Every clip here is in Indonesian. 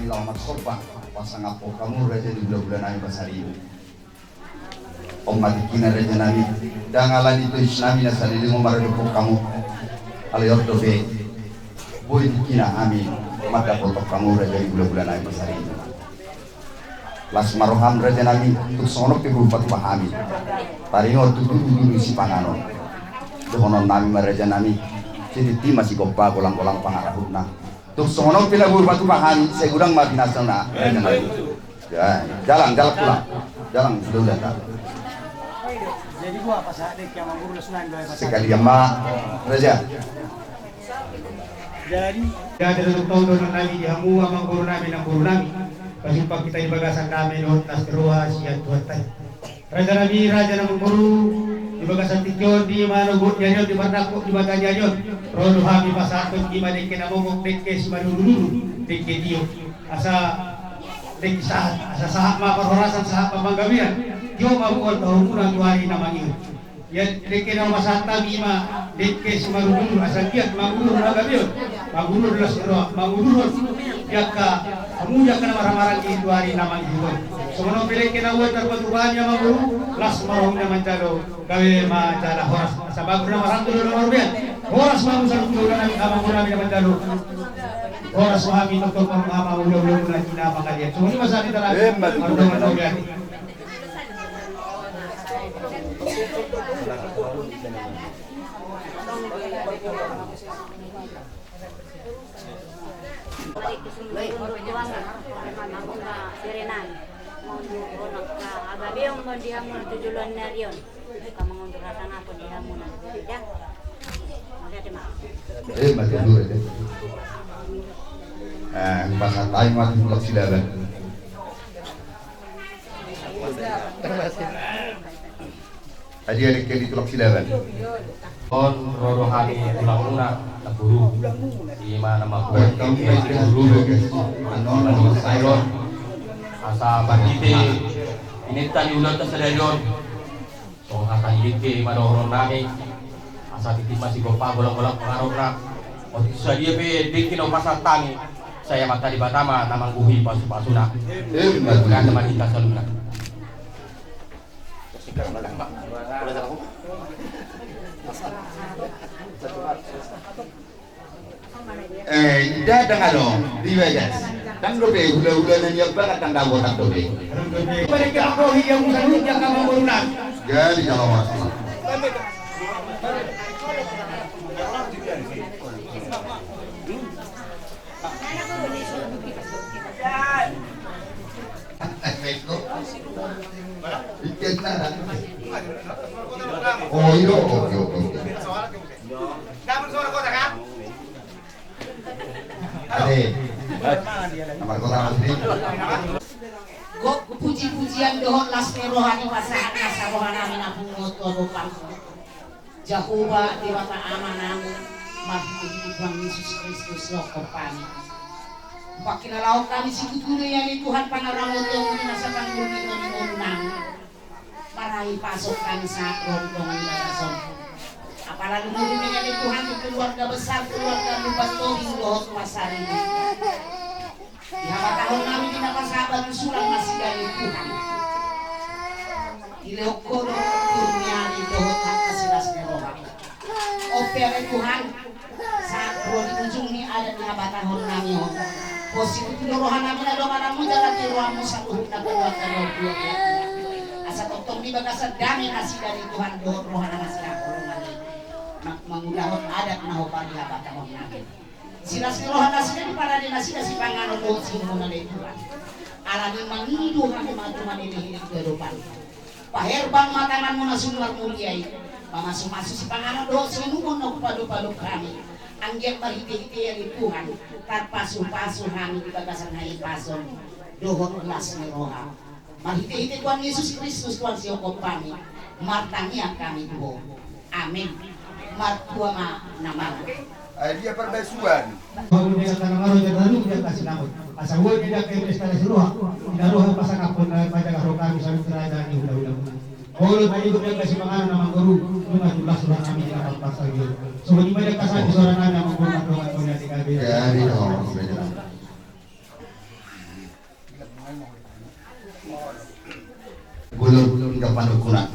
lamat sorban pasang apo kamu raja di bulan-bulan nami pasari umat ikina raja nami dangalan itu isnami nasali limo maradupo kamu alayor dobe boy ikina amin mata potok kamu raja di bulan-bulan nami pasari las maroham raja nami tuk sonok ke berupa pahami taringo tuk dulu si pangano dohonon nami raja nami jadi ti masih gopa kolang-kolang pangarahutna tuk sonok pila berupa pahami saya gudang mati nasional raja nami ya jalan pulang jalan sudah datang. Jadi gua pas adik yang mau lulus nang sekali ma raja jadi ada tahun nami di hamu amang guru nami nang guru nami pasumpa kita di bagasan kami doon tas teruha siya tuwatay raja nami raja nang guru di bagasan tikyon di manugot niya di barnako di baganya niya rodo hami pasakot di madike na momok deke si manululu deke diyo asa deke asa sahak maparhorasan sahak pamanggabian diyo mabukol kahumunan tuwari na mangiyo yan deke na masata bima deke si manululu asa kiat mangulur na gabiyon mangulur na siro mangulur yaka amuja kana marah-marah di tuwari na mangiyo sumunong pilih kinawat terpatuhan niya mangulu las marong na manjalo gawe majala horas sa bago na marangkulo na marbiyan horas mamusal kulo na amang kurami na manjalo horas mahami doktor pang ulo-ulo na kinapakalian so hindi masakit talaga marunong na marbiyan agabi yung diha mo tujulan na riyon kamang undratan ako diha mo na ya magati ma matulur aja pasal tayo mati tulak silaban tadi ada kali tulak silaban on rodohani tulang lunak naburu di mana mabuat guru anon sayur asa bandite ini tadi ulat tersedarion so hata yike madoron nami asa titip masih gopa bolong-bolong pengaruh nak waktu itu dia be bikin pasar tani saya mata di Batama namang guhi pasu-pasuna bukan teman kita saluna datang dong di Vegas dan dobe hula-hula nanya banget tang dawo tak dobe mereka rohi yang musalun yang kamu berulang jadi kalau masalah oh iya oke Ade, nomor kota Masri. Go puji-pujian dohon lasme rohani pasangan nasa rohani minapung moto bopang. Jahuba dewata amanang mahmud Tuhan Yesus Kristus loh kopani. Pakinalau kami sikutulu yang Tuhan pangaramot yang minasakan murni menunang. Parai pasok kami saat rontongan batason. Apalagi murni yang Tuhan keluarga besar keluarga lupas tohing dohot wasari. Di tahun kami tidak pasaban sulang masih dari Tuhan. Ilokoro dunia di dohot hak kasilas rohani. Opere Tuhan saat perlu dikunjung ni ada di tahun kami. Posisi itu rohani kami ada kanamu jalan di ruangmu satu hendak keluarga dua. Asa totong di bagasan damai kasih dari Tuhan dohot rohani masih akolongan. Mengudahot adat naho pagi tahun kami. Silas rohana sila para dinasi si pangano doon simuna na Tuhan. Alagi mangido kami matuman inihilig kehidupan. Paherbang matangan mo na sunwar muliay. Pamaso-maso si pangano doon sinumon na kupalo-palo kami. Anggyan mariti-hiti yan ni Tuhan. Tarpaso-paso kami di bagasan na ipason. Dohon ulas ni roha. Mariti-hiti Tuhan Yesus Kristus Tuhan siyo kompani. Martangian kami doon. Amin. Martua ma naman. Dia perbasuan. Kalau dia sekarang harus jadi dia kasih nama. Asal gua tidak kayak instalasi ruah. Tidak ruah pasang akun pada kami sampai kerajaan di udah-udah. Kalau tadi gua kasih makan nama guru, cuma jumlah surat kami yang akan pasang gitu. Semuanya banyak kasih suara nama guru atau yang tiga. Jadi tinggal panukunan.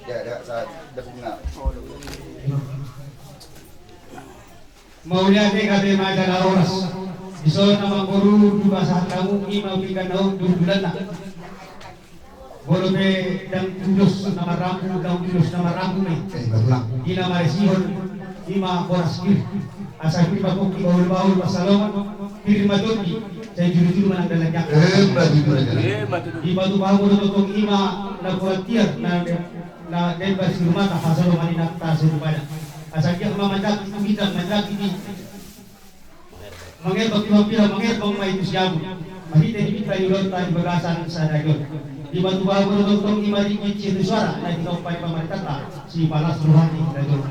Ya, saya dengar. Maunya kabe majalah oras. Iso nama guru di bahasa kamu imam bikan daun dudulan nak. Bolobe dan tulus nama rambu daun tulus nama rambu ni. Betulang. Ina maresihon ima oras kir. Asal kita koki baul masalom kir matoti. Saya juru-juru manang dalam jak. Di batu baul totong ima na kuatir na debas rumah tak hasalo manina tasu pada. Asal dia memandang itu kita mandang ini. Mengerbang pila mengerbang mai itu siamu. Mahite di kita yulon tadi bagasan sadayon. Di batu bahu totong imari kunci suara na di kaupai pemerintah si balas rohani dayon.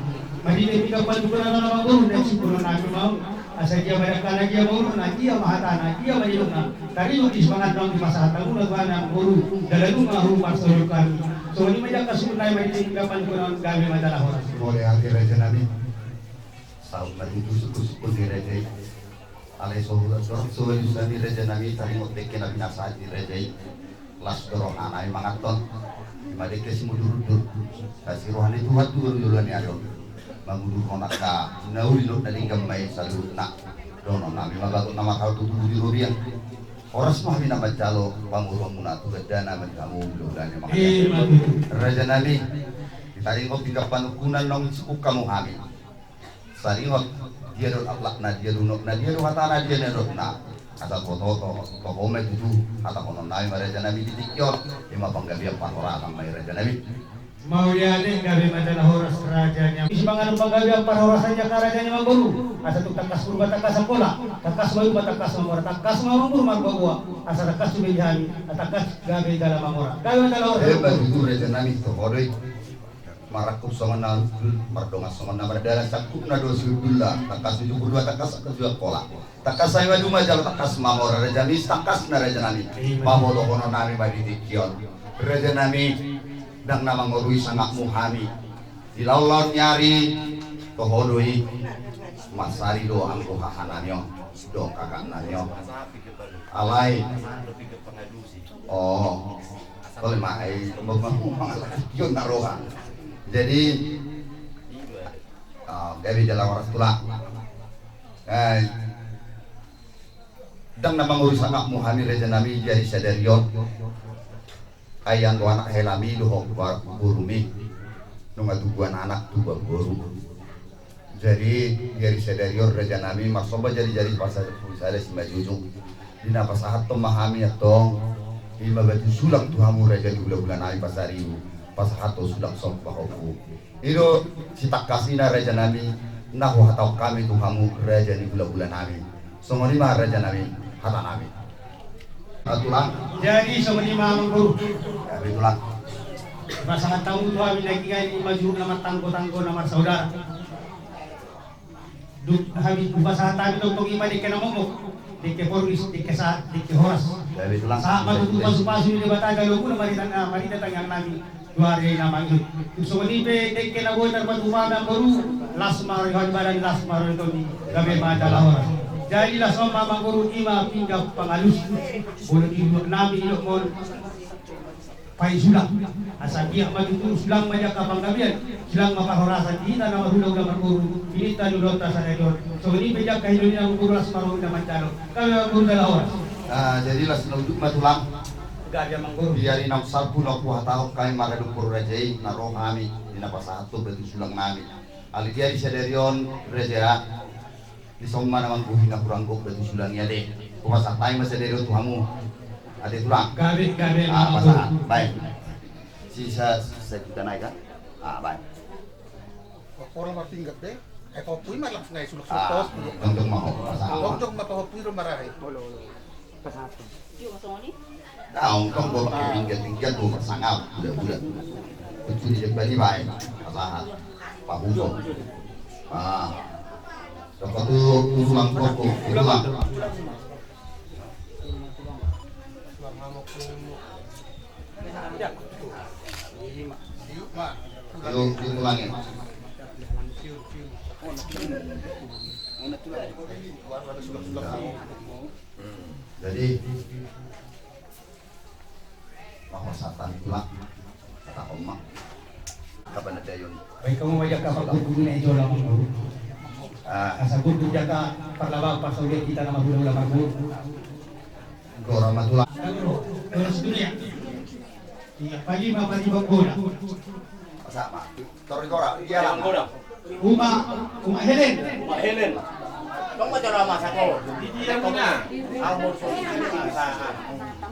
Mahite kita padu pernah nama guru dan si guru nabi mau. Asal dia badakan dia mau na dia mahatana dia mayiluna. Tadi di semangat dong di masa tahu laguan guru dalam ngaru pastor kami. So ini macam kasunay mahite kita padu pernah gawe madalah orang. Boleh hati raja nabi. Sahabat itu suku-suku di raja. Alai sohula di raja nabi tadi mau teke nabi nasihat di raja las dorong anai mangaton imade kesi mudur-mudur kasih rohani Tuhan dulu-duluan ya dong mangudur konaka nauli lo dari gambai salut nak dono nabi mabago nama kau tuh di rubian oras mah mina bacalo pangurung munatu bedana kamu duluan ya raja nabi tadi mau tiga panukunan nong suku kamu hamil saringot dia dot aplak na dia lunok na dia hatana dia nerot na asal foto to home itu atau konon nabi raja nabi ditikyor lima panggabian panora sampai raja nabi mau dia ada gawe majalah horas rajanya isibangan panggabian panora saja karajanya mangguru asal tu takas kurba takas sekolah takas bayu takas mamora takas mamuru marbawa asal takas subihani takas gawe dalam mamora gawe dalam horas hebat itu raja nabi to hodoi marakup songan mardonga songan nama dalam cakup na dosudullah takas 72 takas kedua pola takas saya madu majal takas mamor raja nabi takas na raja nabi pamodo kono nami badi dikion raja nabi dang nama ngorui sangak muhami dilaulon nyari tohodoi masari do angko hahananyo do kakananyo alai oh boleh mai kion narohan jadi dari jalan waras tulang dan nama ngurus anak muhani raja nabi jadi sadarion ayang do anak helami dohok burumi nunga tuguan anak tubuh guru jadi dari sadarion raja nabi maksudnya jadi pasal saya si majujung dina pasahat memahami atong lima batu sulang tuhamu raja di bulan nabi pasariu pasahat sulang sok bahoku itu si takasina raja nabi nahu hatau kami tuhamu raja di bulan nabi semua lima raja nabi hata nabi atulah jadi semua lima mangguru ya itulah pasahat tahu tu kami lagi ini maju nama tanggo nama saudara duk habis pasahat kami untuk iman di kena momok di kepolis di kesat di kehoras ya itulah sama tu pasu-pasu di bataga lo pun mari datang yang nabi dua hari nama itu so ni be dek kena boy terpat umana baru lasmar han badan lasmar itu di gabe majalah orang jadilah sama mangguru ima pinggap pangalus boleh ibu nabi ilmu pai sulang asal dia maju tu sulang banyak kapang gabian sulang makahorasan kita nama udah mangguru ini tadi udah tasador so ni bejak kahidupan yang mangguru lasmar udah mancalo kami mangguru dalam orang jadilah senuduk matulang gaja mangguru biari nang sabu nak buah tahu kami mara dukur rajai naroh kami di napa satu berarti sulang kami ali dia di sadarion raja di somma namang buhi na kurang gok berarti sulangnya deh kuasa tay mas sadarion tuhamu ada tulang gabe pasangan baik sisa kita naik kan baik orang martinggat deh kopi mah langsung ngai suluk-suluk untuk mau pasangan untuk mapahopi ro marahay daun kong bawa tinggal tuh pasangan budak itu di bali baik pasangan pahugo dapat tuh tulang koko tulang tulangin jadi bahwa satan pula kata omak kapan ada yun Baik kamu majak kapag gugugin na ito lang ang guru. Asa gugug jaka parlabang pasaulit kita na magulang lamang guru. Gora matula Terus dunia. Iya, pagi mapali gula. sama tori gora iya lang Uma Helen. Helen. Kamu cara masak ko. Didiyan mo na. Ako so sa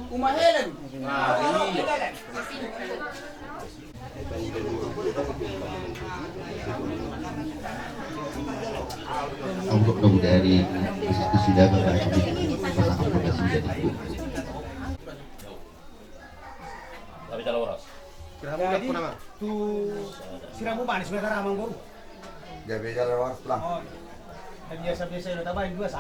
Uma Helen. iya. untuk nunggu dari sudah berkali pasangan produksi jadi Tapi cara oras. Jadi tu siramu manis sebentar amang guru. jadi jalan luar pulang Oh. Biasa-biasa itu tambahin dua sa.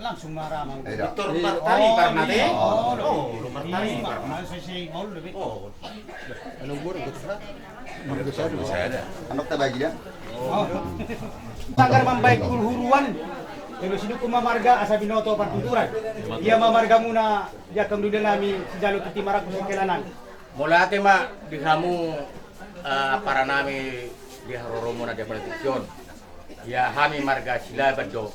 Langsung maramang. Victor Martani karena deh. Oh, Martani. Saya mau lebih. Oh, anak tak bagi dia Sanggar membaik kulhuruan. Kalau sidu kumamarga asa binoto partuturan. Ia mamarga muna dia kemudian nami sejalo titi maraku sekelanan. Mula ate ma dihamu para nami di haroromo na dia politisyon. Ya hami marga sila baddo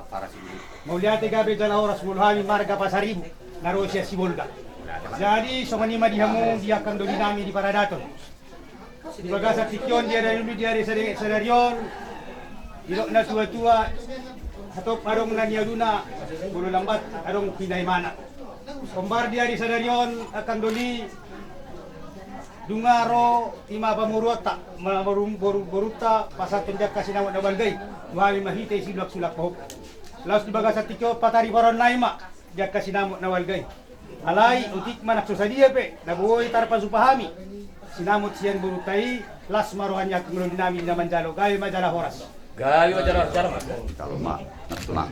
para sini. Mauliate gabe dala oras mulhami marga pasaribu narosya sibolga. Jadi somanima dihamu dia kandoli nami di Paradaton. Di bagasa tikyon dia dari dulu dia dari sedarion. Ilok na tua-tua hatop arong naniaduna bulu lambat arong pinay mana. Kombar dia di sedarion akan doli dungaro ima pamurota boruta pasat penjak kasinawat na balgay. Wali mahite silak-sulak pahop. Laos di bagasa tikyo patari paron naima dia kasinamot na walgay. Alay utik manak susadia pe nabuoy tarpa supahami. Sinamot siyan burutai las maruhan yak ngulun namin naman jalo gay majala horas. Gayo aja mas. kalau mak nak tulang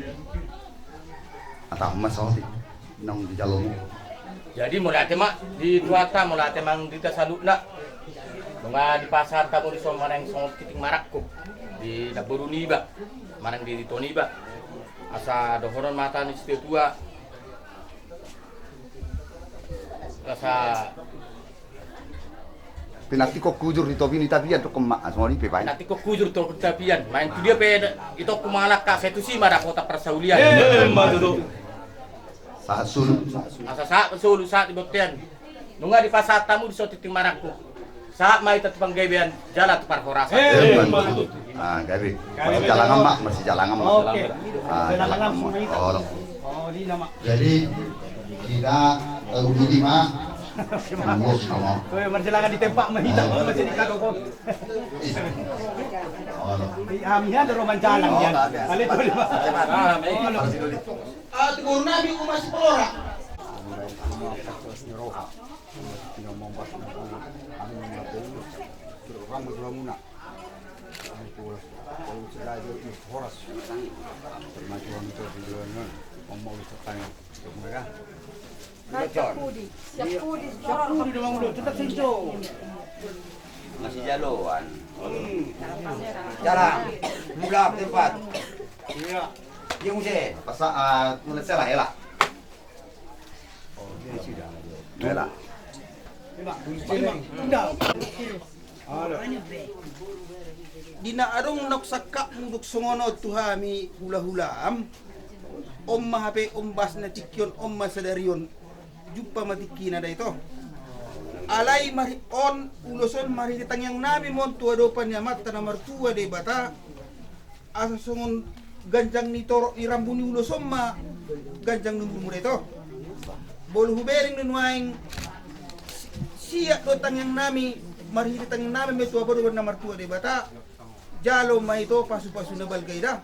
atau emas soalnya nong di jalurmu Jadi mula ate mak di tuata mula ate mang di tasaluna. Mga di pasar kamu di somarang song kiting marakko di Daburuni ba. Marang di Toni ba. Asa dohoron mata ni tua. Asa pinati kok kujur di topi ni tapian tuh kemak semua ni pepai nanti kok kujur to ketapian. Main tu dia pe itu kumalak ka setu si mara kota persaulian. sasul Asa sa sulu sa di botian. Nunga di pasar tamu di so titing marakko. Sa mai tat panggabean jala tu parkorasa. gabi masih jalan mak masih jalan mak Oke. Jalan langsung itu. Oh, di nama. jadi kita uji lima ngurus sama Kowe marjalakan di tempat mahita masih di kakao. Amihan ada roman jalan yan. Ali to lima. Tegur Nabi Umas Pelora. masih jalan jalan budak tempat Iya. dia mesti pasal nulis salah ya lah Bela. Dina arong naksaka muduk songono tuhami hula-hulam. Om mahape om bas na tikyon om masadarion. Jumpa matikina da ito. Alay mari on uloson mari yang nabi mon tua dopan ya mata na martua de bata. Asa songon ganjang ni toro irambuni uloson ma ganjang numbu muda ito. Bolu hubering nunuaing siya dotang yang nami mari yang nami metua baru na martua de bata. Jalo ma ito pasu-pasu na balgay da.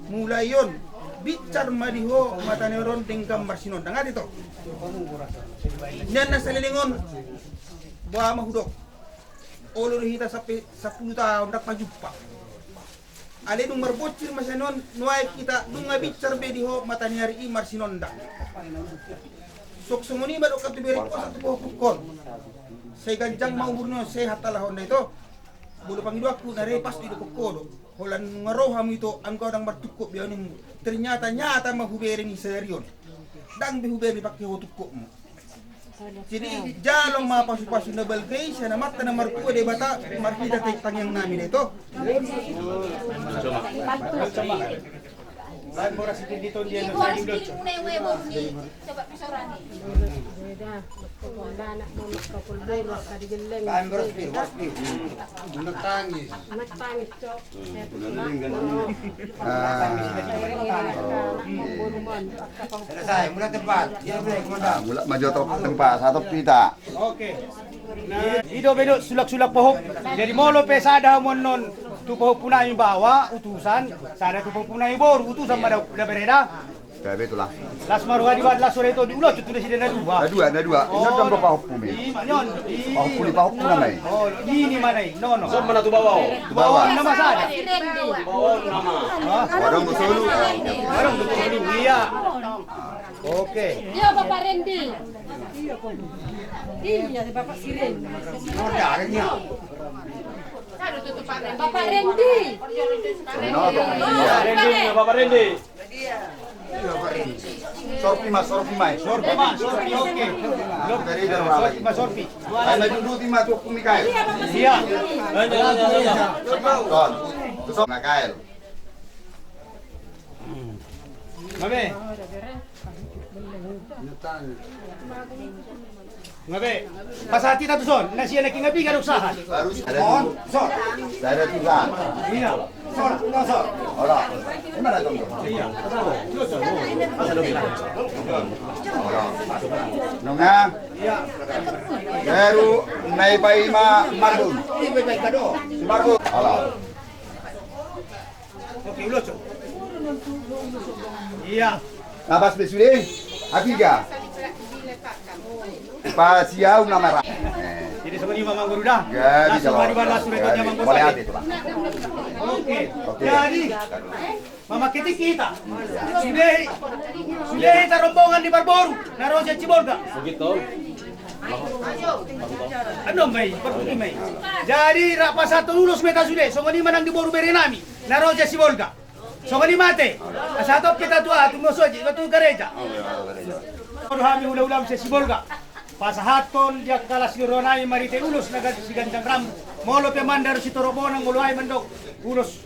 Mulai yon bicar madiho mata neuron tingkam marsinon tangga dito. Nyan na sa lilingon buah mahudok. Olo hita sampai 10 tahun dak majumpa. Ale nung marbocir masanon nuai kita nung bicar bediho mata nyari i marsinon dak. Sok sumuni baru katuberi ko sa tubuh pukon. Say ganjang maumurno say hatalah honda ito. bulu pangido aku narepas di kokodo. Holan ngaroham itu angkau dang bertukuk bianin. Ternyata nyata mahuberi ni serion. Dang behuberi pakai hotukukmu. Jadi jalong mga pasu-pasu na balgay siya na mata na markuwa de bata markita tangyang namin ito. Saan mo rasa dito dia Ibu harus kirim muna yung webo ni coba pisoran ni. Selesai, mulai tempat. Dia boleh komandan. Mula maju tempat satu pita. Oke. Nah, ido bedo sulak-sulak pohok. Jadi molo pesada monon tu pohok punai bawa utusan, sada tu pohok punai bor utusan pada bereda. Gawe itulah. Las maru hadi bad las sore itu diulah tu sudah sidena dua. Ada dua. Ini kan berapa hukum ini? Di manyon. Hukum di hukum mana ini? Oh, ini mana ini? No. Mana tu bawa? Bawa nama sada. Bawa nama. Orang bersolu. Orang betul iya. Oke. Dia Bapak Randy. Iya, Bapak Siren. Bapak Randy. Bapak Randy. Sorpi mas. Sorpi oke. Dari darah lagi. Sorpi. Ayo dulu di matu hukum Mikael. Iya. Kon. Besok Mikael. Ngabe. Ngabe. Pasati na to son. Na siya nakingabi ka usahan. Harus ada dulu. Ada tiga. Iya. Ora. Gimana dong? Iya. Nunga. Iya. Baru naik paima marbun. Marbun. Ala. Oke, ulos. Iya. Nabas besule. Afiga. Pasiau nama. Jadi seperti Mamang Guru dah. Ya, bisa. Langsung di balas surat Mamang Guru. Boleh hati itu, Pak. Oke. Jadi Mama kita sudah kita rombongan di Barboru, naruh si Cibolga. Begitu. Ano may, pergi may. Jadi rapa satu lulus meta sudah, songoni manang di Boru Berenami, naruh si Cibolga. Songoni mate, satu kita tua, tumuso aja, itu gereja. Baru kami ulam-ulam si Cibolga. Pasahaton dia kalah si Ronai marite ulus naga si gandang rambu. Molo pe mandar si Torobonang mulai mendok ulus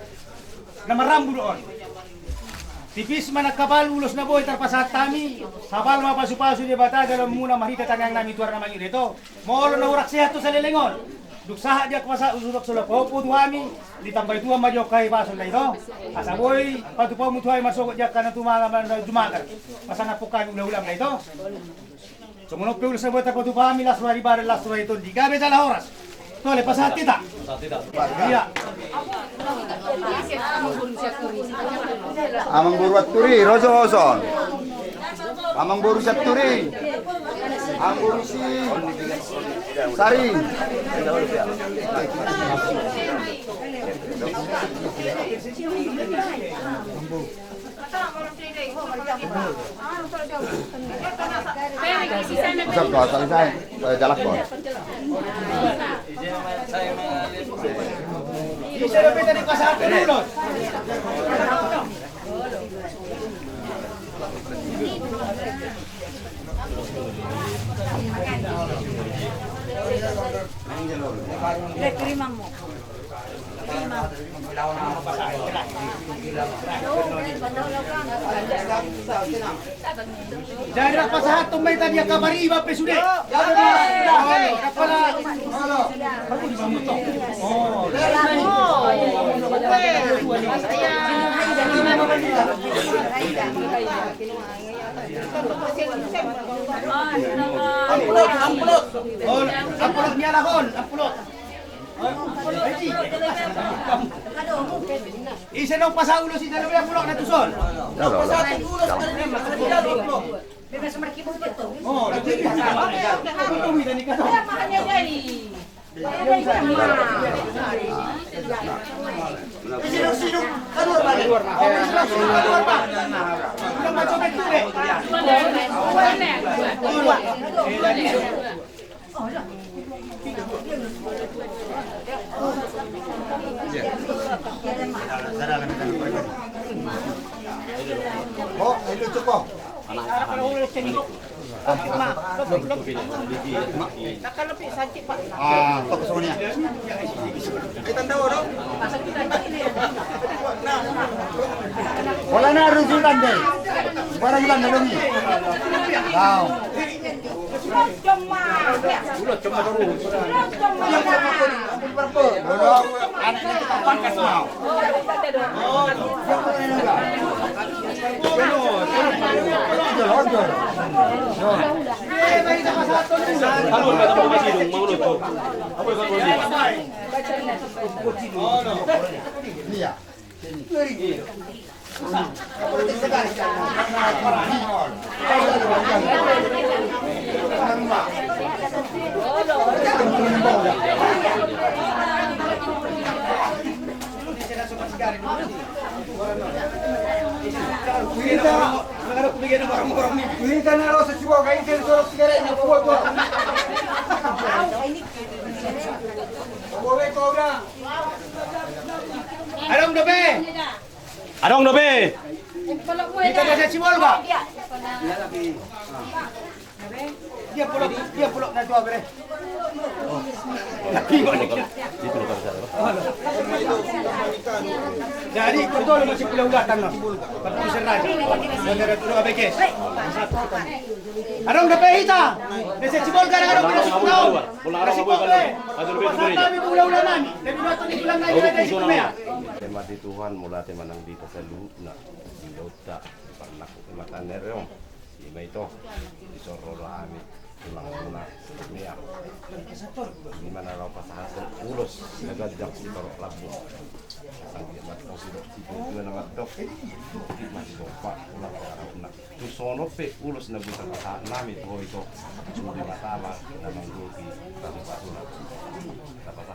nama rambu doon. Tipis mana kapal ulus na boy tarpasat kami. Sabal mga pasu-pasu di bata dalam muna mahita tangang nami tuar naman yun ito. Molo na urak siya to sa lilingon. Duksaha dia kapasa usulok sulok po tuami ditambay tuwa majok kay paso na ito. Asaboy patupaw mo tuhay masukot dia kana tumalaman na jumagar. Pasana po kami ulam na ito. Sumunod pe ulos sa buhat ako tupami las wari baril las wari ito. Di gabi sa oras. Tole pasat kita. Iya. Amang Guru at Turi, Roso Hoson. Amang Guru sa Turi. Amang Guru si Sari. Usap kau, saling saya jalak kau. Bisa dapat dari pasat ulus. Terima mo. Jadi pasahat tumay tadi kamari iba pe sude. Kapala. Oh. Ampulot. Oh, ampulot niya lahon, ampulot. Isa nang pasaulo si dalawa pulok na tuson. Oh, Oh, itu cukup. Ah, fokus semuanya. Kita tahu dong. Wala na rusulan deh. Barang bulan na dong. Wow. Dodok, anak ini kita pangkas mau. Iya. Adong dobe. Kita ada cimol ba? Dia pulak na tua bere. Jadi betul masih pulau datang no. Betul serai. Negara tu abekes. Arong dapat ita. Desa cimol kan arong kita pulau. Nasi boleh. Kami pulau nami. Tapi waktu ni pulang lagi ada semua. Mati Tuhan mulate manang dito sa luna di lota pernah mataner yung ima ito isororo ami tulang muna niya di mana raw pasahasan ulos nagadyak si Torok Labo sangkit matang si Dok ng adok masih bopa ulang araw na tusono pe ulos na buta pasahan namin ito sudi matama na mangguki tanong patuna dapat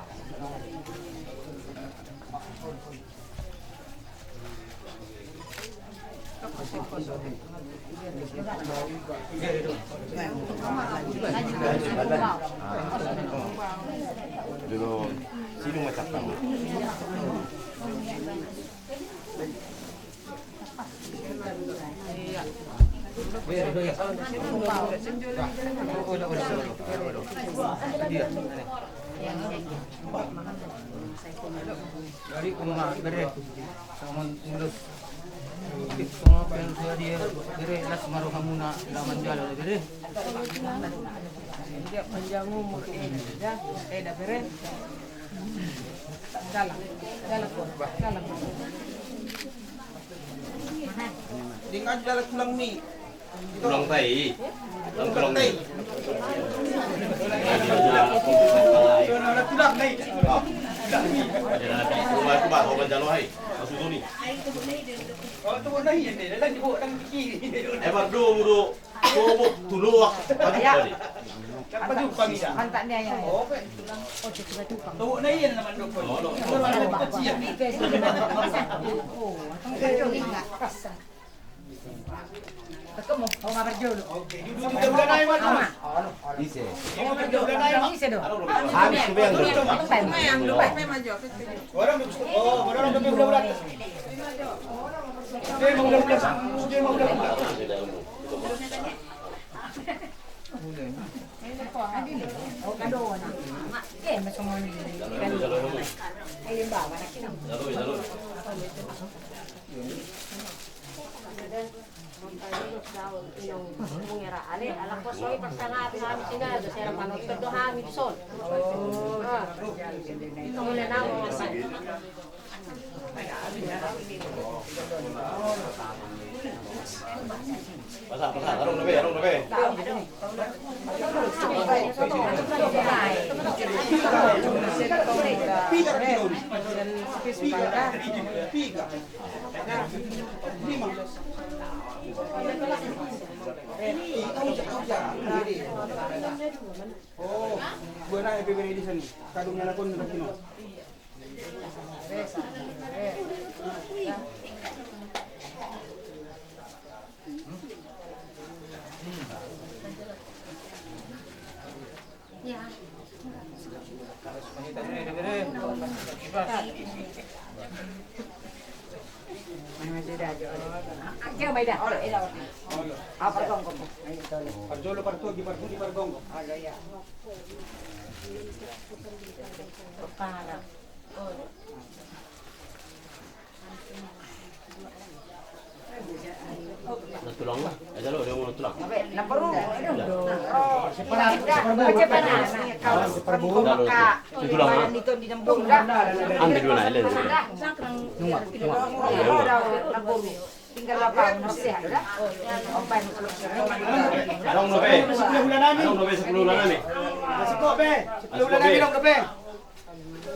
dulu sino macam kamu? Dari kumah bere. Sama urus. Semua pensia dia bere las maruh hamuna daman jalo bere. Dia panjang umur ini ya. Dah bere. Jalan. Jalan. Dengan jalan pulang ni. Pulang tay. Pulang tay. Sudah pulang ni. Rumah aku bah orang jalo hai. Masuk tu ni. Oh tu pun dah ni. Dah di bawah kiri. Mudo. Bobok tulu ah. Tadi. Apa tu pamida? Hantar dia ya. Oh, tu na yan naman do ko. Kamu mau ngabar dulu. Okay, duduk udah naik mana? Dice. Kamu kerja udah naik mana? Ini sedo. Habis tu yang Orang orang tu udah. Dia mau udah. Dia mau udah. Oh, kado na. Eh, macam mana ni? Ayun ba, mana kinam? Jalo. Mengira ale alang ko soy pasangat kami sinado sa manot ko dohami son. Ito mo na mo sa. Pasang, arong nabe. Oh, buat nak beri di sini. Kadungnya nak pun nak kino. may dah. Apa gong gong? Parjolo parto di parto di pargong. Ada ya. Kepala. Tulang lah. Aja lo, dia mau tulang. Naparu. Oh, separado. Separado. Maka. Dito di nambong. Ande dulu na, Ellen. Tinggal apa? Nasihat dah. Open. Anong lobe? Anong lobe sa pululan namin? Masih kok be. Ulan namin dong be.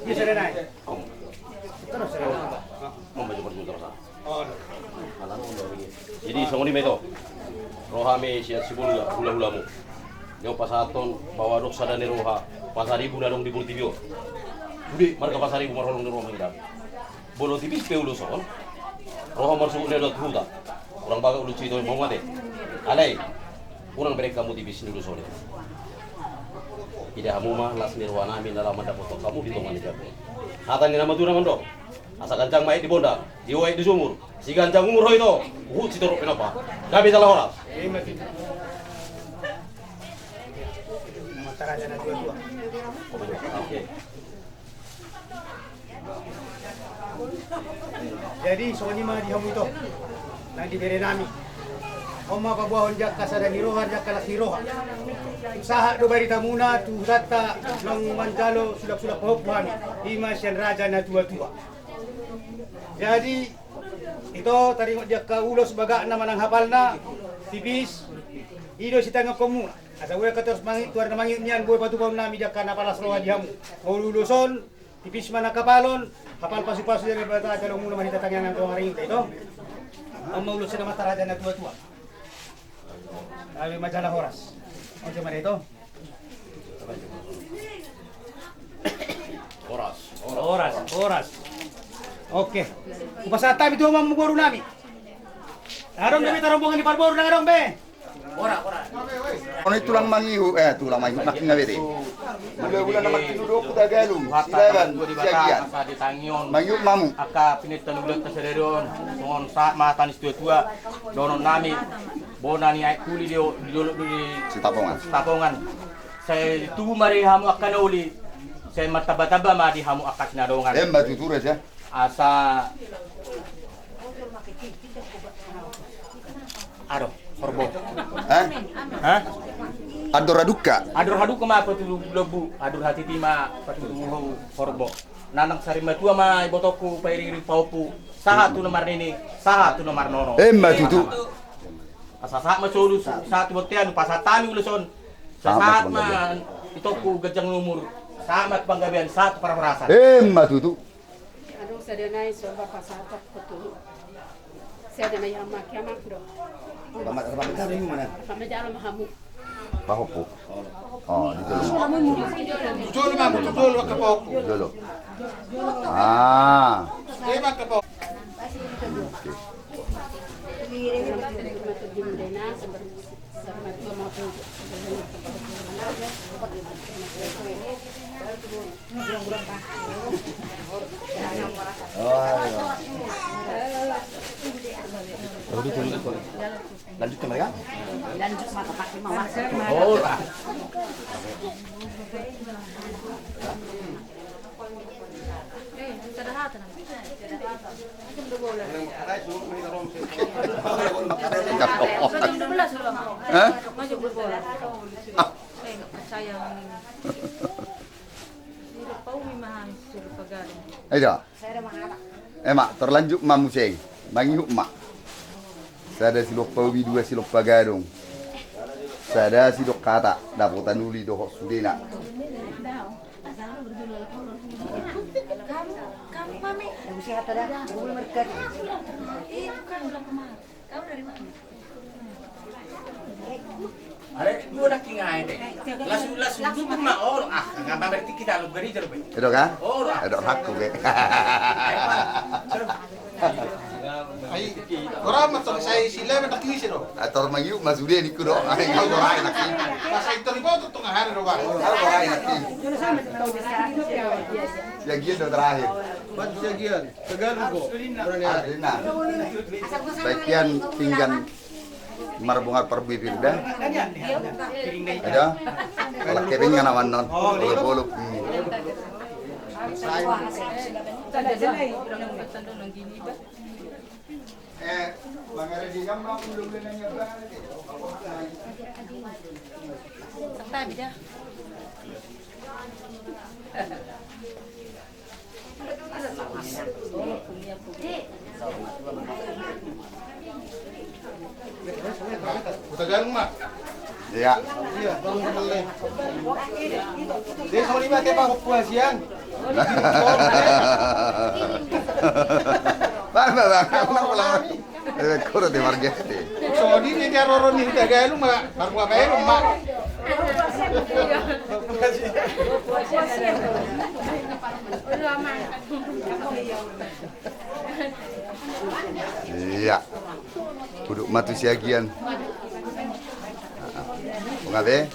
Bisa na nai. Terus. Mau baju bermutar sa. Oh. Alam mo lobe. Jadi songoni mo ito. Rohame siya sibula hula-hula mo. Yung pasaton bawa dok sa dani roha. Pasaribu na dong di Bultibio. Jadi marka pasaribu marholong ni roha mangidam. Bolo tipis pe ulo son. Roha masuk ni dot huda. Orang baga ulu cito mo mate. Alay. Kurang mereka kamu tipis ni ulo son. Ida hamuma las nirwa namin dalam mendapat kamu di tongan jago. Hata ni nama tu nama dok. Asa kancang mai di bonda, diwai di sumur. Si kancang umur itu, si torok kenapa? Gabi salah orang. Taraja na dua-dua. Oke. Jadi soalnya mah dihamu itu nang diberi nami. Oma pabuahon jak kasada nirohan jak kalas nirohan. Usaha do bari tamuna tu rata nang manjalo sulap-sulap pahupuhan Imas yang raja na tua-tua. Jadi itu tadi dia ke ulos baga nama nang hafalna tipis ido si tanggap komu. Asa gue katos mangit tuar na mangit niyan gue batu bau nami jak kana palas roha dihamu. Mau luluson tipis mana kapalon kapal pasu-pasu dari bata kalau mula manita tangyangan ko ngaring itu. Ang maulus na mata raja na tua-tua. Abi majalah horas. Ano man ito? Horas. Oke. Kupasata itu mamuguro nami. Arong kami tarombongan di parbor na arong be. Ora. Ono tulang mangihu makin ngawede. Bulan nama tinudok kita galung. Silaban siagian. Asa di Tangion. Mangihu mamu. Aka pinitan ulat ta sereron. Ngon sa matanis tua donon nami. Bona ni ay kuli di Tapongan. Saya tu mari hamu akan uli. Saya martaba-taba ma di hamu akat nadongan. Emma tutures ya. Asa Ado, korbo. Hah? Ador aduka. Adur hadu kema patu lebu, adur hati tima patu korbo. Nanang sarima tua ma botoku pairi paupu. Saha tu nomor ini, saha tu nomor nono. Emma tutu. Asa saat masulu saat botean pasatami uluson. Saat man itoku gajang umur. Samat panggabian saat para perasaan. Emma tutu. Aduh, saya naik soal pasar betul. Saya naik yang makiamak dong. Selamat kami mana? Kami jalan mahamu. Pahopo. Oh, di dulu. Tutul mamu tutul ka pok. Dulu. Ah. Lema ka pok. Lanjut ke mereka? Lanjut sama pakai mama. Oh. Hah? Ayo. Emak terlanjut mamu seng. Mangi mak. Sada silok pawi dua silok pagadong. Sada silok kata dapotan uli dohok sudena. Kamu mami, siapa dah? Belum berkat. Itu kan ulang kemarin. Kamu dari mana? Are dua nak kingai deh. Lasu tu mah orang ngapa berarti kita lu beri jerbe. Itu kan? Orang. Ada hakku ke. Ay, orang macam saya sila mentakli sih dong. Ator mangi masude ni kudo. Ay kau dorai nak. Pas itu ni kau tu hari dong. Kau dorai nak. Ya gitu terakhir. Pansiagian, Tagalog. Adena. Bagian pinggan marbungar perbibirda. Ada. Kalau keping kan awan non. Bolok-bolok. Bangare di gambar belum nanya berapa. Sakta bisa. Tagalog mak. Iya. Iya, bang kembali. Dia sama lima tiap aku puasian. Bang, aku nak pulang. Kuro di margesti. So di dia roron ni Tagalog mak. Baru apa ya mak? Iya. Kudu matu siagian. Ngabe?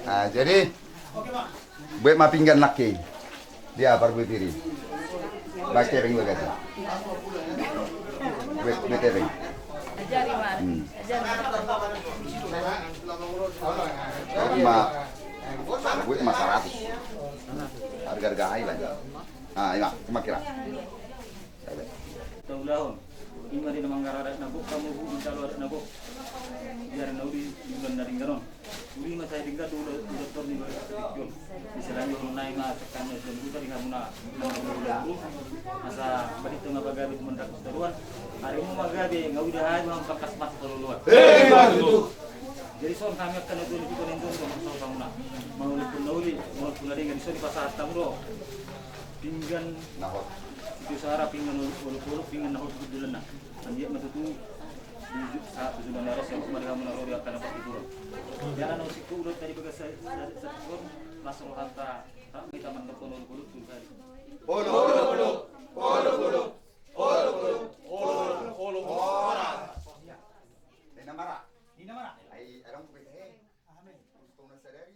Ah, jadi buat mapinggan laki. Dia parbu diri. Baca ring bagas. Buat ring. Ajari mar. Buat 100. Harga-harga high lagi. Ah, iya, kira. Tahun ima di namang garara nabuk kamu bu mencalo nabuk biar naudi bulan dari garon uri ma saya tinggal dulu dokter di Tikjon misalnya orang naik mas tekannya dan kita di hamuna dulu masa balik tengah bagabi mendak seruan hari mu magabi nggak udah aja mau pakas mas terlaluan jadi soal kami akan itu di konenton sama hamuna mau pun naudi mau pun ada yang di pasar tamro pinggan Nahot. Itu sahara pinggan ulu pinggan nahot dulu na. Anjir matutu di saat sudah naras yang kemarin kamu naruh akan dapat itu. Jangan nasi kulit tadi bagas satu langsung hantar tak kita mantap ulu tuh tadi. Olo. Ini marah. Ai, orang bukan Amin. Untuk nasadari.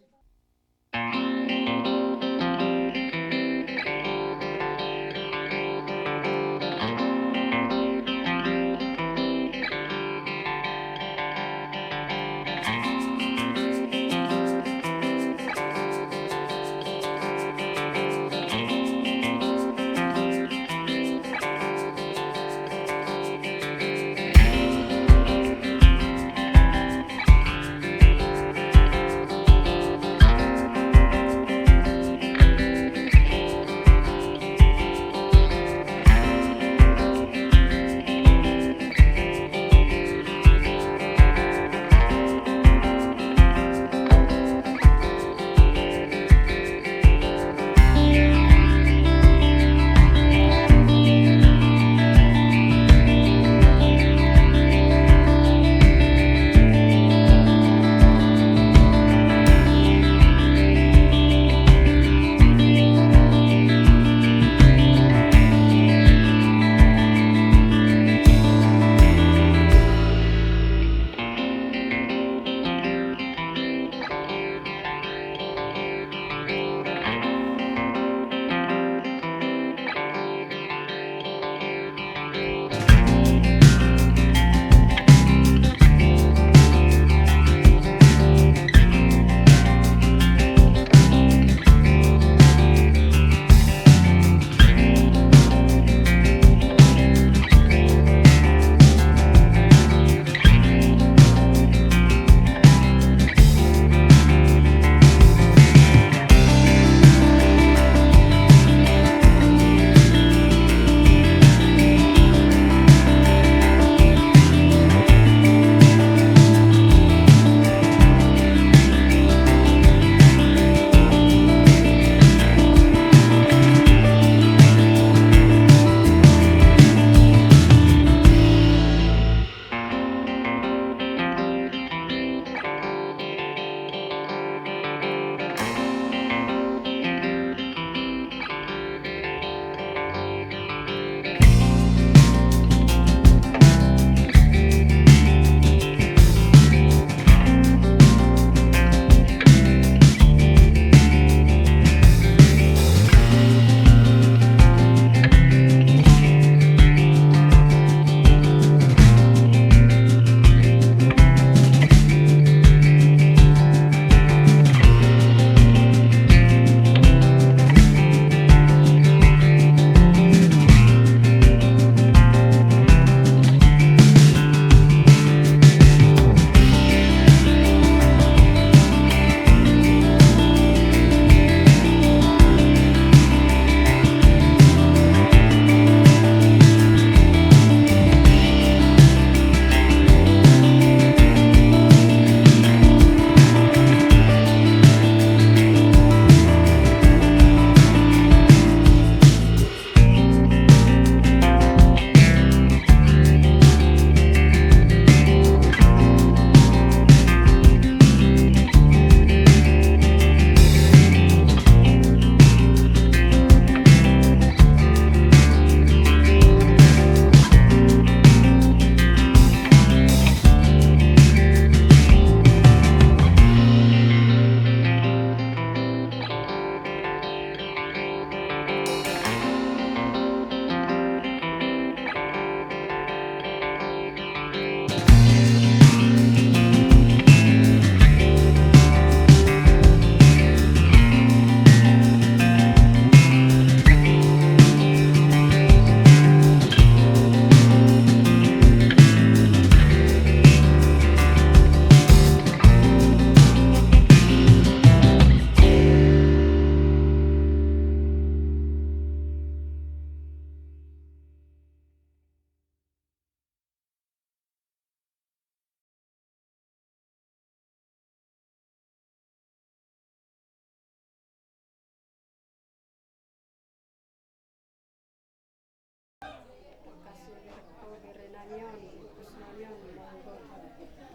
namion, kus namion, monggo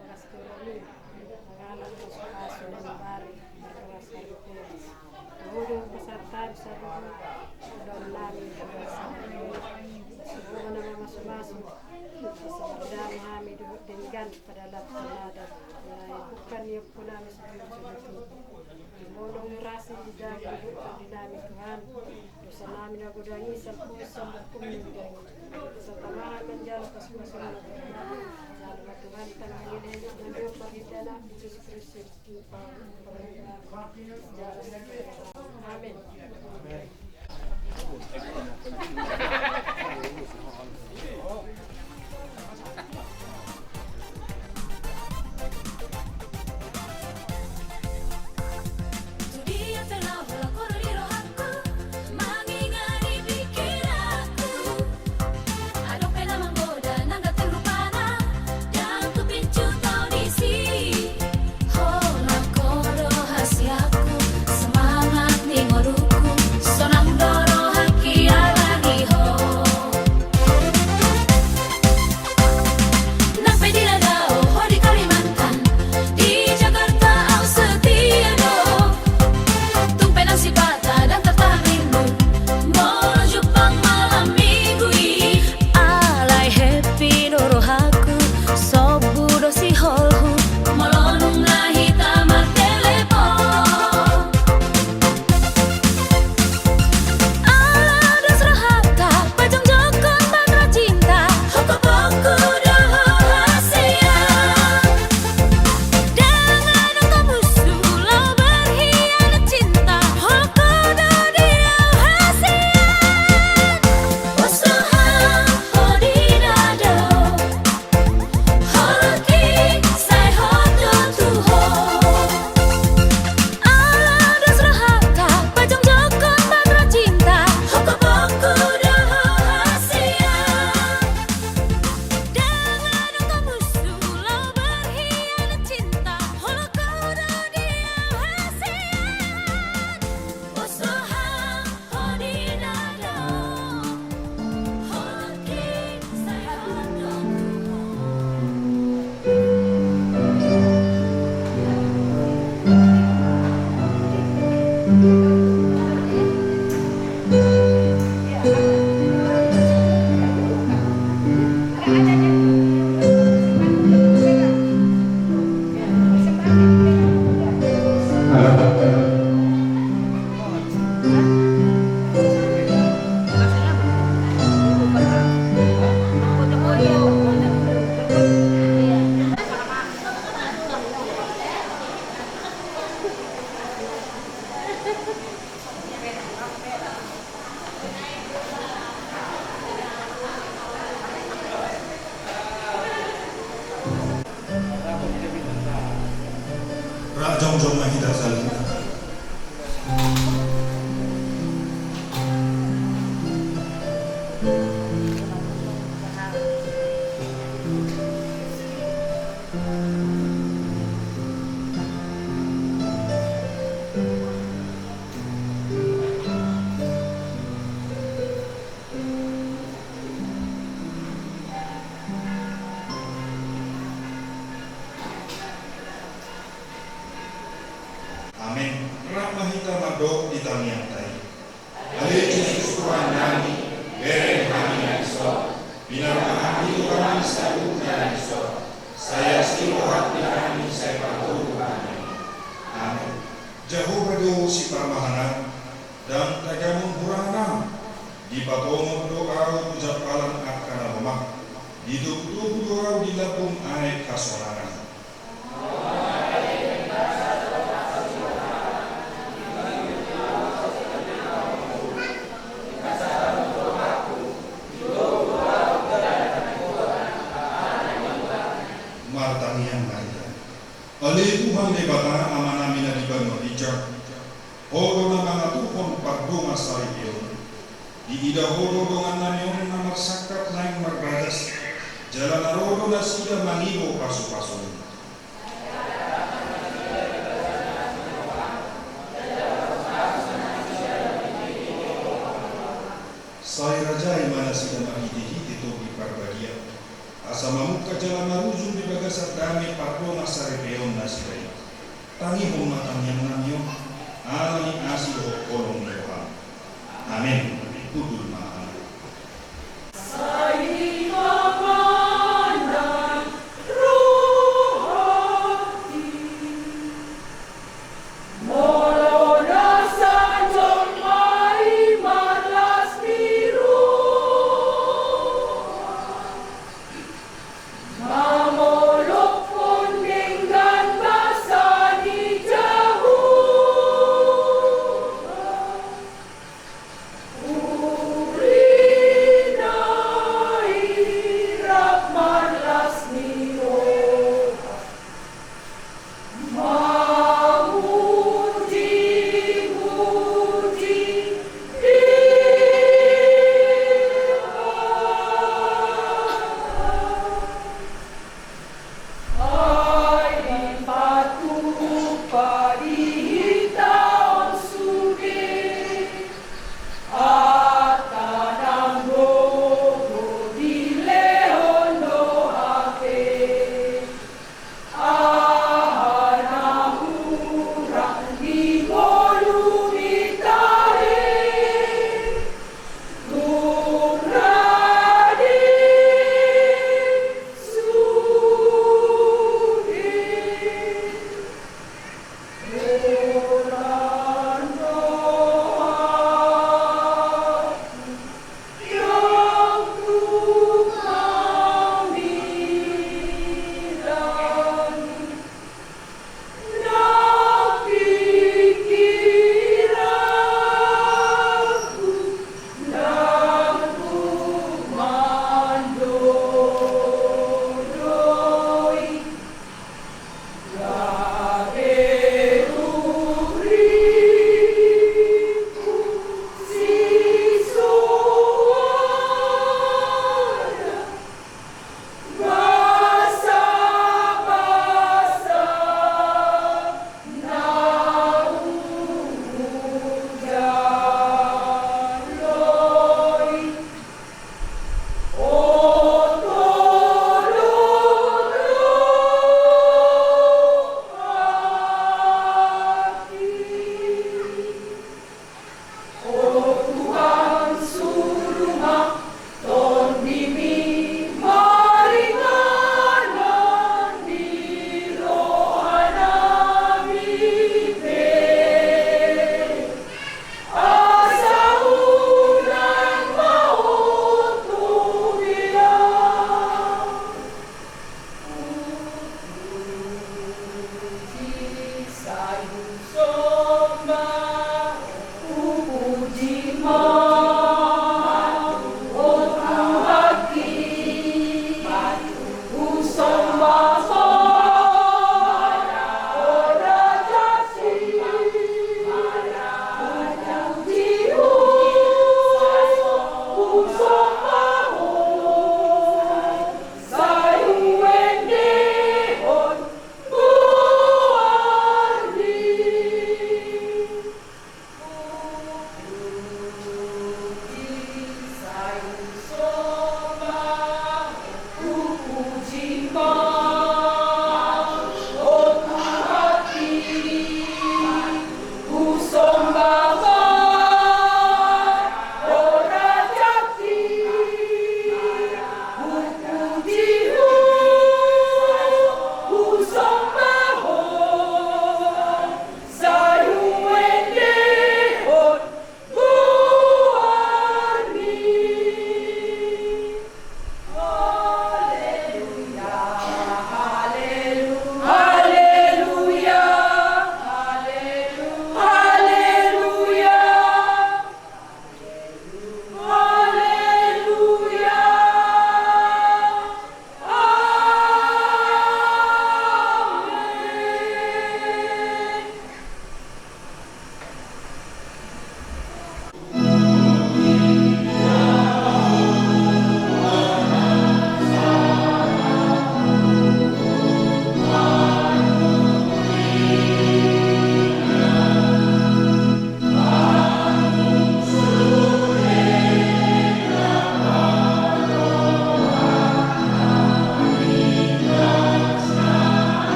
beras turuni, mengalam masuk asu dan bari, beras haripun. Kemudian peserta saluran udon nami beras semua nama masuk-masuk. Bisa memahami dengan pada lapar nada, bukan yang pun kami sebelum Molong rasa di dalam dinamik Tuhan, dosa nami nagudangi selpusan berkumpulan, setamahan menjalan kesukaan jalan Tuhan tanah ini menjadi perhitana Yesus Kristus Amin. Rajong mahita salina. Amin. Rahmahita mado ditamiatai. Ale Yesus Tuhan nami, bere kami naso, binarmahan itu kami selalu naso. Saya silu hati kami saya patuh kami. Amin. Jauh berdoa si permahanan dan tagamun purana. Di patomon doa ucap alam akan rumah. Di tubuh doa di lapung air kasorangan. Ali Tuhan lebata amana mina di bano ijak. Hodo na mga tuhon pagdunga sa iyon. Di ida hodo dongan namion na magsakat na yung magbradas. Jalan na rodo na sila manibo paso-paso. Saya rajai mana sila mahiti-hiti to di parbagia. asa mamuka jalan marujung di bagasar dame parpona sarepeon nasibay. Tangi hong matang yang namyo, alani asi ho kolong Tuhan. Amin. Tutul maha.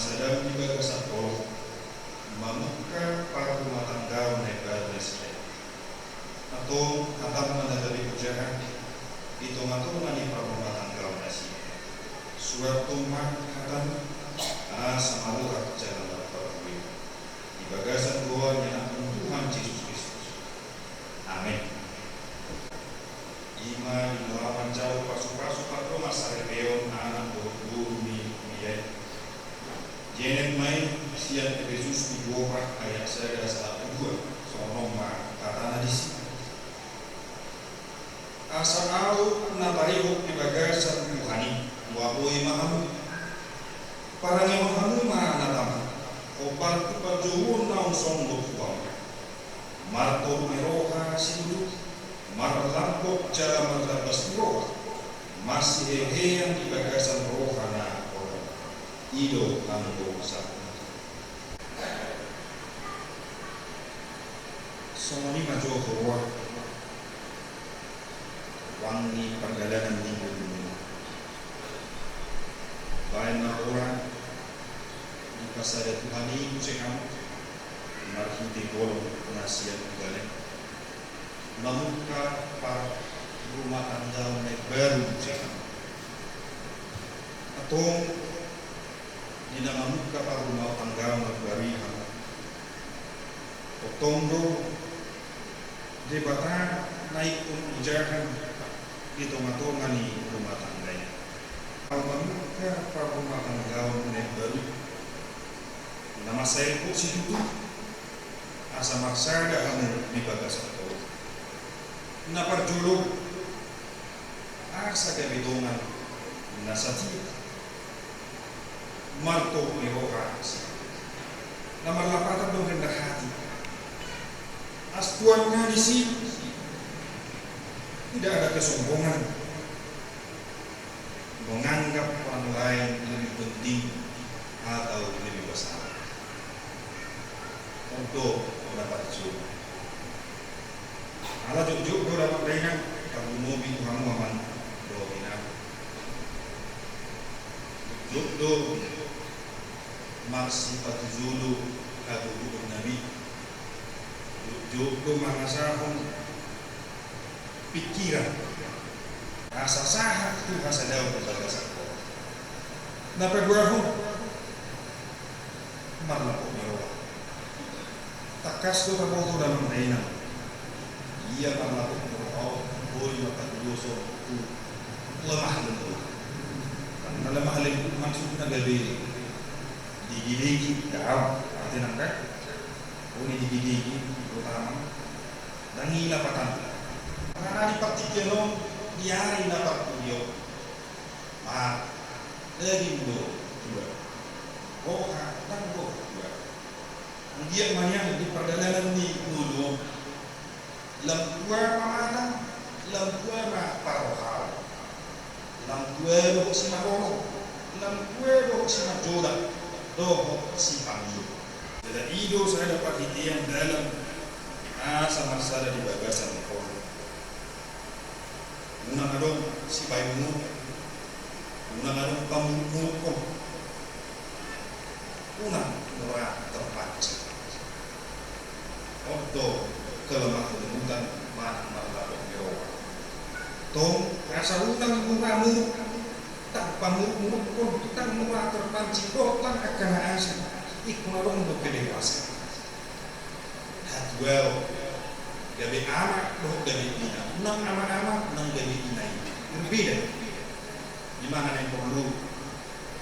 sadam juga kesatol membuka para rumah tangga mereka residen atau akan menghadapi ujian itu atau mani para rumah tangga residen suatu akan sama luar jalan berpergi di bagasan goanya Tuhan Yesus Kristus. Amin. Iman lawan jauh pasu-pasu patro masa rebeon anak bumi miye. Jenek mai sian Yesus di dua ayat saya satu dua soalnya ma kata nadisi. Asal au napariho di bagasan Tuhani waboi mahamu. Para mahamu mahanatama. Opal kupajuun naung songgo kuam. Marto meroha sindu. Marlampok cara marlabas roh masih yang di bagasan rohana orang ido anggo satu somoni majo roh wangi perjalanan minggu ini baik orang di pasar Tuhan ini musim marhi di bolong penasihat balik membuka para rumah tangga baru atau tidak membuka para rumah tangga baru Otondo debata naik ujaran di tengah-tengah rumah tangganya membuka para rumah tangga baru nama saya kok situ asa maksa ada kamu di bagasan naparjulu asa kabidongan nasati marto merohas namarlapatan dong rendah hati astuannya di sini tidak ada kesombongan menganggap orang lain lebih penting atau lebih besar untuk mendapat surga. Ala juk do dapat dengan kamu mobil kamu aman do bina juk do masih patuzulu kadu nabi juk do mangasahon pikiran asa sahat tu asa daw bagasan ko napagwahon marlapo miro takas do kaboto dalam dainan ia melakukan berdoa, boleh makan dosa itu lemah lembut. Karena lemah lembut maksudnya gabe digiligi dalam arti nangka, boleh digiligi terutama dan ngilapatan. Karena di partikelon diari dapat video, dari dua, roha dan roh dua. Dia banyak di perjalanan di dulu. Lampuan mana? Lampuan parohal. Lampuan doh si marono. Lampuan doh si majola. Doh si panggi. Jadi ido saya dapat hitian dalam sama saya di bagasan pohon. Unang adong si bayungu. Unang adong pamumuko. Unang norak terpancing. Odo kelemah lembutan mana marlapok mewah. Tong rasa utang muramu tak pamurmu pun tak murah terpancing dotan akan asa ikmarong do kedewasa. Hatwell gabi anak do gabi ina nang anak-anak nang gabi inai berbeda. Di mana yang perlu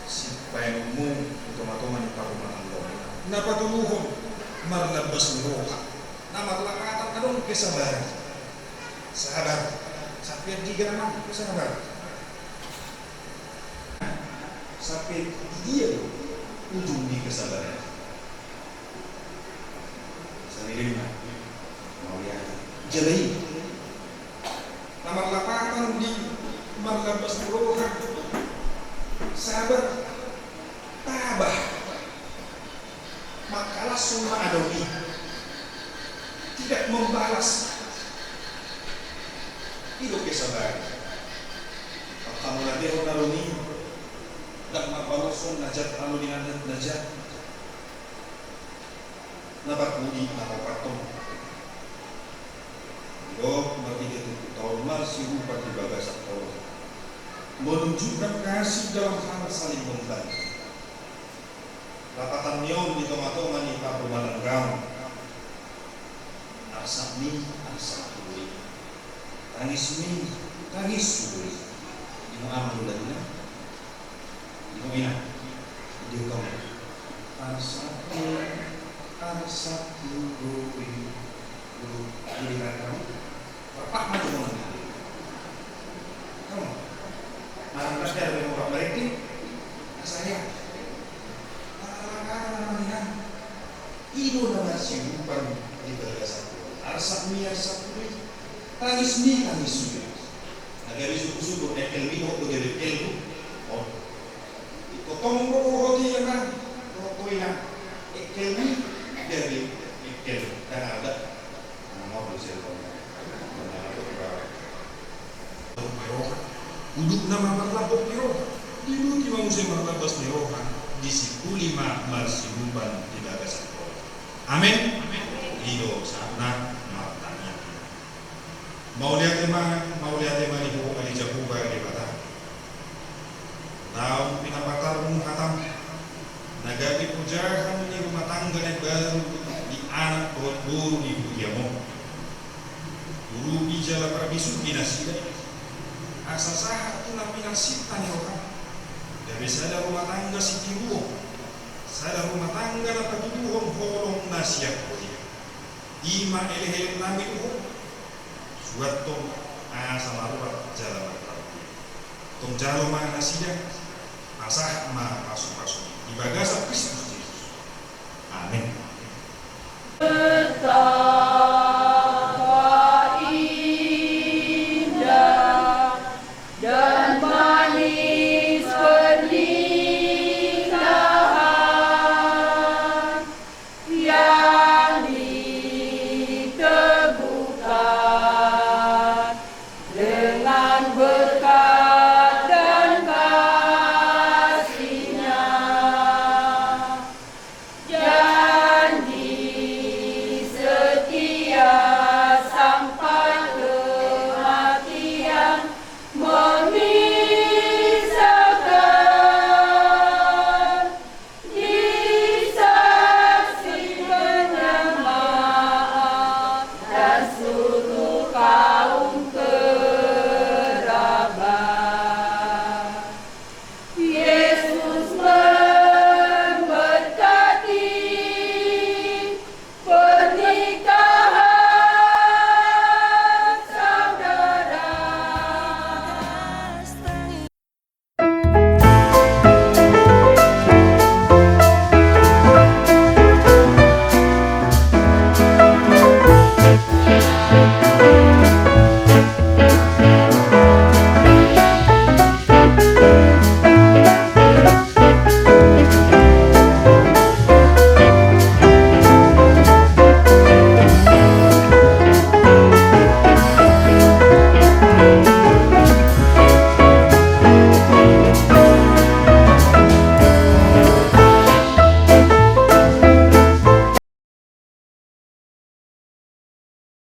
si payungmu utama-tama di parumahan lo. Napa tuluhon marlabas roha. Nama kelakatan adong kesabaran. Sabar. Sampai 3 nama kesabaran. Sampai dia ujung di kesabaran. Sampai 5. Mau lihat. Jelai. Nama kelakatan di marlabas roha. Sabar. Tabah. Makalah semua adoni. Tidak membalas hidup kesabaran. Kamu nanti orang ini dan mabaloson najat anu dengan najat nabat budi atau patung do bertiga itu tahun masih rupa di bagasak Allah menunjukkan kasih dalam hal saling membantu. Rapatan nyon di tomato manipa bermalanggam arsak mi arsak tuli tangis mi tangis tuli ino amal uladina ino ina dia kau arsak mi arsak tuli tuli kamu berpak macam mana kamu marah dari orang mereka saya Ido nama siupan di bagasan arsak mi arsak tuli tangis mi tangis tuli agar suku-suku ekel mi ho dari ekel oh ikotong roti yang kan roti yang ekel mi dari ekel dan ada mau bersih uduk nama marlapok piro dulu di manusia marlapos piro di siku 5 marsibuban di bagasan amin ido sana matanya mau lihat tema ibu kali jakuba di bata tahu pinapatarmu hatam nagari pujahan di rumah tangga yang baru di anak guru di budiamo guru bijala perbisu binasida asa sahat tu nabi nasib tanya orang dari sada rumah tangga si tiruo sada rumah tangga na patutuhong holong nasiak ima elehe nami uho suatu asa maruat jalan tong jalo ma nasiak asah ma pasu-pasu di bagasan